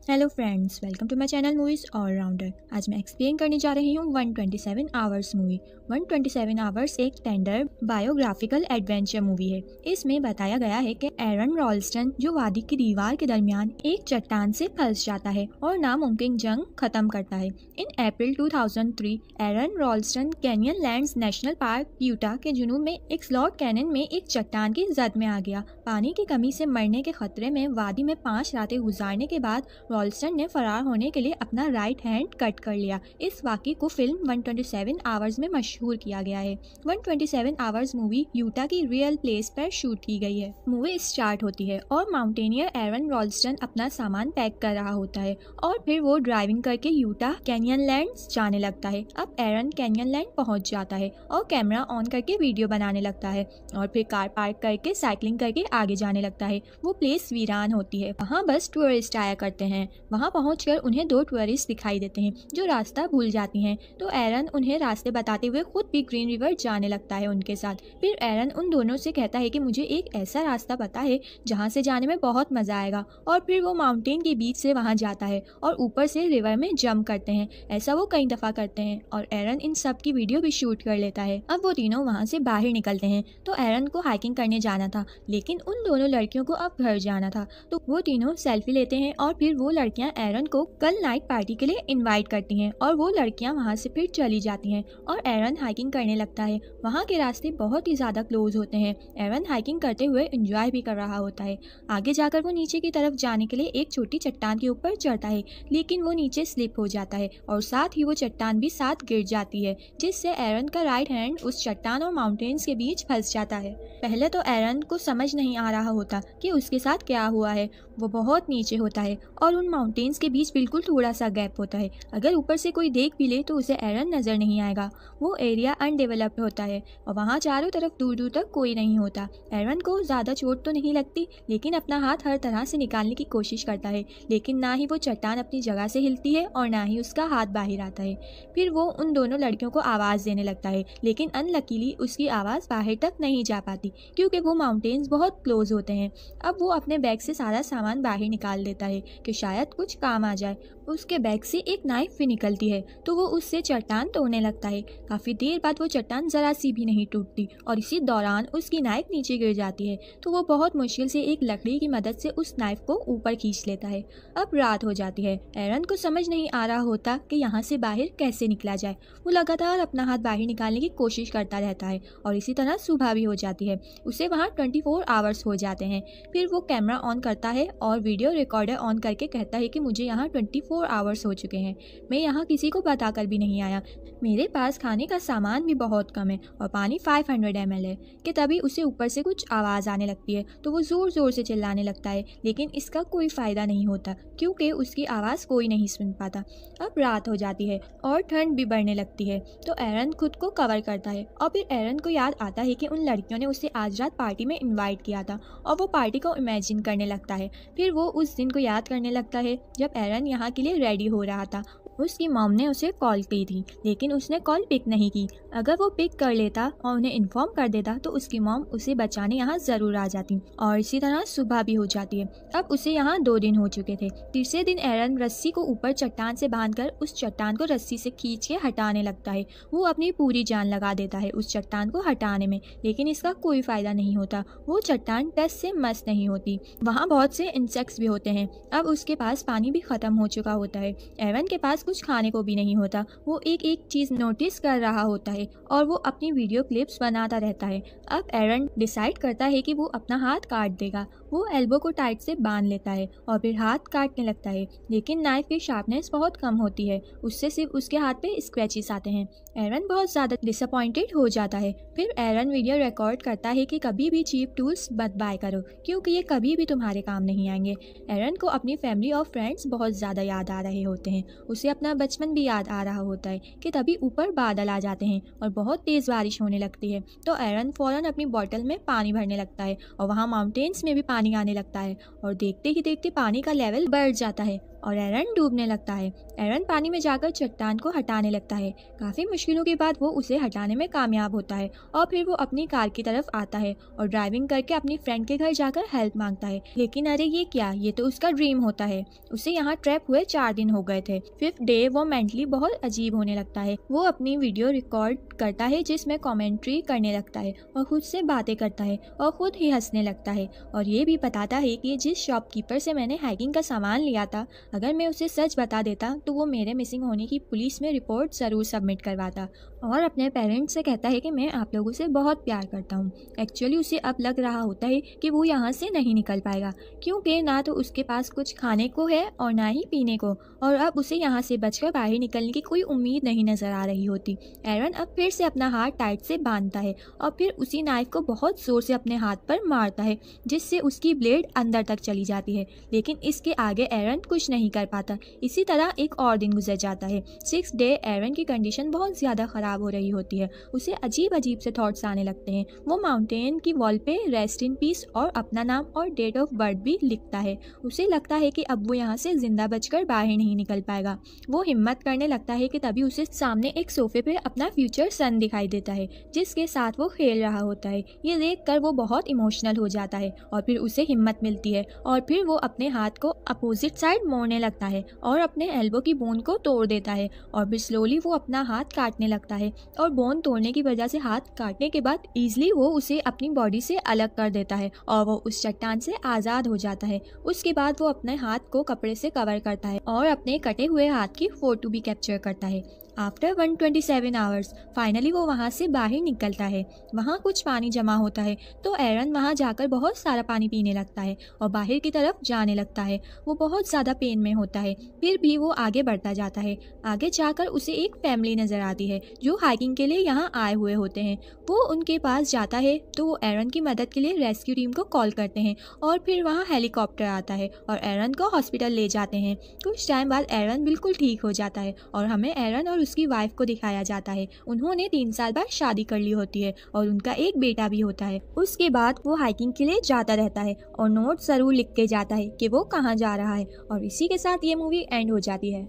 Hello friends, welcome to my channel movies allrounder. आज मैं explain करने जा रही हूँ 127 आवर्स मूवी। 127 आवर्स एक टेंडर बायोग्राफिकल एडवेंचर मूवी है। इसमें बताया गया है कि एरन रॉल्स्टन जो वादी की दीवार के दरमियान एक चट्टान से फंस जाता है और नामुमकिन जंग खत्म करता है। In April 2003 Aron Ralston Canyonlands National Park Utah के जुनूब में एक स्लॉट कैनन में एक चट्टान की जद में आ गया। पानी की कमी से मरने के खतरे में वादी में 5 रातें गुजारने के बाद रॉल्स्टन ने फरार होने के लिए अपना राइट हैंड कट कर लिया। इस वाक़ये को फिल्म 127 आवर्स में मशहूर किया गया है। 127 आवर्स मूवी यूटा की रियल प्लेस पर शूट की गई है। मूवी स्टार्ट होती है और माउंटेनियर एरन रॉल्स्टन अपना सामान पैक कर रहा होता है और फिर वो ड्राइविंग करके यूटा कैनियन लैंड्स जाने लगता है। अब एरन कैनियन लैंड पहुंच जाता है और कैमरा ऑन करके वीडियो बनाने लगता है और फिर कार पार्क करके साइकिलिंग करके आगे जाने लगता है। वो प्लेस वीरान होती है, वहाँ बस टूरिस्ट आया करते हैं। वहां पहुंचकर उन्हें 2 टूरिस्ट दिखाई देते हैं जो रास्ता भूल जाती हैं, तो एरन उन्हें रास्ते बताते हुए खुद भी ग्रीन रिवर जाने लगता है उनके साथ। फिर एरन उन दोनों से कहता है कि मुझे एक ऐसा रास्ता पता है जहां से जाने में बहुत मजा आएगा, और फिर वो माउंटेन के बीच से वहां जाता है और ऊपर से रिवर में जंप करते हैं। ऐसा वो कई दफा करते हैं और एरन इन सब की वीडियो भी शूट कर लेता है। अब वो तीनों वहां से बाहर निकलते हैं, तो एरन को हाइकिंग करने जाना था, लेकिन उन दोनों लड़कियों को अब घर जाना था, तो वो तीनों सेल्फी लेते हैं और फिर वो लड़कियां एरन को कल नाइट पार्टी के लिए इनवाइट करती हैं और वो लड़कियां वहां से फिर चली जाती हैं और एरन हाइकिंग करने लगता है। वहां के रास्ते बहुत ही ज्यादा क्लोज होते हैं। एरन हाइकिंग करते हुए एंजॉय भी कर रहा होता है। आगे जाकर वो नीचे की तरफ जाने के लिए एक छोटी चट्टान के ऊपर चढ़ता है, लेकिन वो नीचे स्लिप हो जाता है और साथ ही वो चट्टान भी साथ गिर जाती है, जिससे एरन का राइट हैंड उस चट्टान और माउंटेन्स के बीच फंस जाता है। पहले तो एरन को समझ नहीं आ रहा होता कि उसके साथ क्या हुआ है। वो बहुत नीचे होता है और उन माउंटेन्स के बीच बिल्कुल थोड़ा सा गैप होता है। अगर ऊपर से कोई देख भी ले तो उसे एरन नजर नहीं आएगा। वो एरिया अनडेवलप्ड होता है और वहाँ चारों तरफ दूर दूर तक कोई नहीं होता। एरन को ज़्यादा चोट तो नहीं लगती, लेकिन अपना हाथ हर तरह से निकालने की कोशिश करता है, लेकिन ना ही वो चट्टान अपनी जगह से हिलती है और ना ही उसका हाथ बाहर आता है। फिर वो उन दोनों लड़कियों को आवाज़ देने लगता है, लेकिन अनलकीली उसकी आवाज़ बाहर तक नहीं जा पाती क्योंकि वो माउंटेन्स बहुत क्लोज होते हैं। अब वो अपने बैग से सारा सामान बाहर निकाल देता है कि शायद कुछ काम आ जाए। उसके बैग से एक नाइफ भी निकलती है, तो वो उससे चट्टान तोड़ने लगता है। काफ़ी देर बाद वो चट्टान ज़रा सी भी नहीं टूटती और इसी दौरान उसकी नाइफ नीचे गिर जाती है, तो वो बहुत मुश्किल से एक लकड़ी की मदद से उस नाइफ को ऊपर खींच लेता है। अब रात हो जाती है। एरन को समझ नहीं आ रहा होता कि यहाँ से बाहर कैसे निकला जाए। वो लगातार अपना हाथ बाहर निकालने की कोशिश करता रहता है और इसी तरह सुबह भी हो जाती है। उसे वहाँ 24 आवर्स हो जाते हैं। फिर वो कैमरा ऑन करता है और वीडियो रिकॉर्डर ऑन करके कहता है कि मुझे यहाँ 24 आवर्स हो चुके हैं, मैं यहाँ किसी को बताकर भी नहीं आया, मेरे पास खाने का सामान भी बहुत कम है और पानी 500 ml है। कि तभी उसे ऊपर से कुछ आवाज़ आने लगती है, तो वो ज़ोर ज़ोर से चिल्लाने लगता है, लेकिन इसका कोई फ़ायदा नहीं होता क्योंकि उसकी आवाज़ कोई नहीं सुन पाता। अब रात हो जाती है और ठंड भी बढ़ने लगती है, तो एरन खुद को कवर करता है और फिर एरन को याद आता है कि उन लड़कियों ने उसे आज रात पार्टी में इन्वाइट किया था और वो पार्टी को इमेजिन करने लगता है। फिर वो उस दिन को याद करने लगता है जब एरन यहाँ के लिए रेडी हो रहा था। उसकी मॉम ने उसे कॉल की थी, लेकिन उसने कॉल पिक नहीं की। अगर वो पिक कर लेता और उन्हें इन्फॉर्म कर देता तो उसकी मॉम उसे बचाने यहाँ ज़रूर आ जाती और इसी तरह सुबह भी हो जाती है। अब उसे यहाँ 2 दिन हो चुके थे। तीसरे दिन एरन रस्सी को ऊपर चट्टान से बांधकर उस चट्टान को रस्सी से खींच के हटाने लगता है। वो अपनी पूरी जान लगा देता है उस चट्टान को हटाने में, लेकिन इसका कोई फ़ायदा नहीं होता। वो चट्टान टच से मस नहीं होती। वहाँ बहुत से इंसेक्ट्स भी होते हैं। अब उसके पास पानी भी ख़त्म हो चुका होता है। एरन के पास कुछ खाने को भी नहीं होता। वो एक एक चीज़ नोटिस कर रहा होता है और वो अपनी वीडियो क्लिप्स बनाता रहता है। अब एरन डिसाइड करता है कि वो अपना हाथ काट देगा। वो एल्बो को टाइट से बांध लेता है और फिर हाथ काटने लगता है, लेकिन नाइफ की शार्पनेस बहुत कम होती है, उससे सिर्फ उसके हाथ पे स्क्रैचेस आते हैं। एरन बहुत ज़्यादा डिसअपॉइंटेड हो जाता है। फिर एरन वीडियो रिकॉर्ड करता है कि कभी भी चीप टूल्स मत बाय करो क्योंकि ये कभी भी तुम्हारे काम नहीं आएंगे। एरन को अपनी फैमिली और फ्रेंड्स बहुत ज़्यादा याद आ रहे होते हैं। उसे अपना बचपन भी याद आ रहा होता है कि तभी ऊपर बादल आ जाते हैं और बहुत तेज़ बारिश होने लगती है, तो एरन फ़ौरन अपनी बॉटल में पानी भरने लगता है और वहाँ माउंटेन्स में भी पानी आने लगता है और देखते ही देखते पानी का लेवल बढ़ जाता है और एरन डूबने लगता है। एरन पानी में जाकर चट्टान को हटाने लगता है। काफ़ी मुश्किलों के बाद वो उसे हटाने में कामयाब होता है और फिर वो अपनी कार की तरफ आता है और ड्राइविंग करके अपनी फ्रेंड के घर जाकर हेल्प मांगता है। लेकिन अरे ये क्या, ये तो उसका ड्रीम होता है। उसे यहाँ ट्रैप हुए 4 दिन हो गए थे। 5th डे वो मेंटली बहुत अजीब होने लगता है। वो अपनी वीडियो रिकॉर्ड करता है जिसमें कमेंट्री करने लगता है और खुद से बातें करता है और खुद ही हंसने लगता है और ये भी बताता है कि जिस शॉपकीपर से मैंने हाइकिंग का सामान लिया था, अगर मैं उसे सच बता देता तो वो मेरे मिसिंग होने की पुलिस में रिपोर्ट ज़रूर सबमिट करवाता। और अपने पेरेंट्स से कहता है कि मैं आप लोगों से बहुत प्यार करता हूँ। एक्चुअली उसे अब लग रहा होता है कि वो यहाँ से नहीं निकल पाएगा, क्योंकि ना तो उसके पास कुछ खाने को है और ना ही पीने को, और अब उसे यहाँ से बचकर बाहर निकलने की कोई उम्मीद नहीं नजर आ रही होती। एरन अब फिर से अपना हाथ टाइट से बांधता है और फिर उसी नाइफ को बहुत जोर से अपने हाथ पर मारता है, जिससे उसकी ब्लेड अंदर तक चली जाती है। लेकिन इसके आगे एरन कुछ नहीं कर पाता। इसी तरह एक और दिन गुजर जाता है। 6th डे एरन की कंडीशन बहुत ज़्यादा ख़राब हो रही होती है। उसे अजीब अजीब से थॉट्स आने लगते हैं। वो माउंटेन की वॉल पे रेस्ट इन पीस और अपना नाम और डेट ऑफ बर्थ भी लिखता है। उसे लगता है कि अब वो यहाँ से जिंदा बचकर बाहर नहीं निकल पाएगा। वो हिम्मत करने लगता है कि तभी उसे सामने एक सोफे पे अपना फ्यूचर सन दिखाई देता है, जिसके साथ वो खेल रहा होता है। ये देखकर वो बहुत इमोशनल हो जाता है और फिर उसे हिम्मत मिलती है और फिर वो अपने हाथ को अपोजिट साइड मोड़ने लगता है और अपने एल्बो की बोन को तोड़ देता है और फिर स्लोली वो अपना हाथ काटने लगता है और बोन तोड़ने की वजह से हाथ काटने के बाद इजीली वो उसे अपनी बॉडी से अलग कर देता है और वो उस चट्टान से आज़ाद हो जाता है। उसके बाद वो अपने हाथ को कपड़े से कवर करता है और अपने कटे हुए हाथ की फोटो भी कैप्चर करता है। आफ्टर 127 आवर्स फाइनली वो वहाँ से बाहर निकलता है। वहाँ कुछ पानी जमा होता है तो एरन वहाँ जाकर बहुत सारा पानी पीने लगता है और बाहर की तरफ जाने लगता है। वो बहुत ज़्यादा पेन में होता है, फिर भी वो आगे बढ़ता जाता है। आगे जाकर उसे एक फैमिली नज़र आती है जो हाइकिंग के लिए यहाँ आए हुए होते हैं। वो उनके पास जाता है तो वो एरन की मदद के लिए रेस्क्यू टीम को कॉल करते हैं और फिर वहाँ हेलीकॉप्टर आता है और एरन को हॉस्पिटल ले जाते हैं। कुछ टाइम बाद एरन बिल्कुल ठीक हो जाता है और हमें एरन और उसकी वाइफ को दिखाया जाता है। उन्होंने 3 साल बाद शादी कर ली होती है और उनका एक बेटा भी होता है। उसके बाद वो हाइकिंग के लिए जाता रहता है और नोट जरूर लिख के जाता है कि वो कहाँ जा रहा है। और इसी के साथ ये मूवी एंड हो जाती है।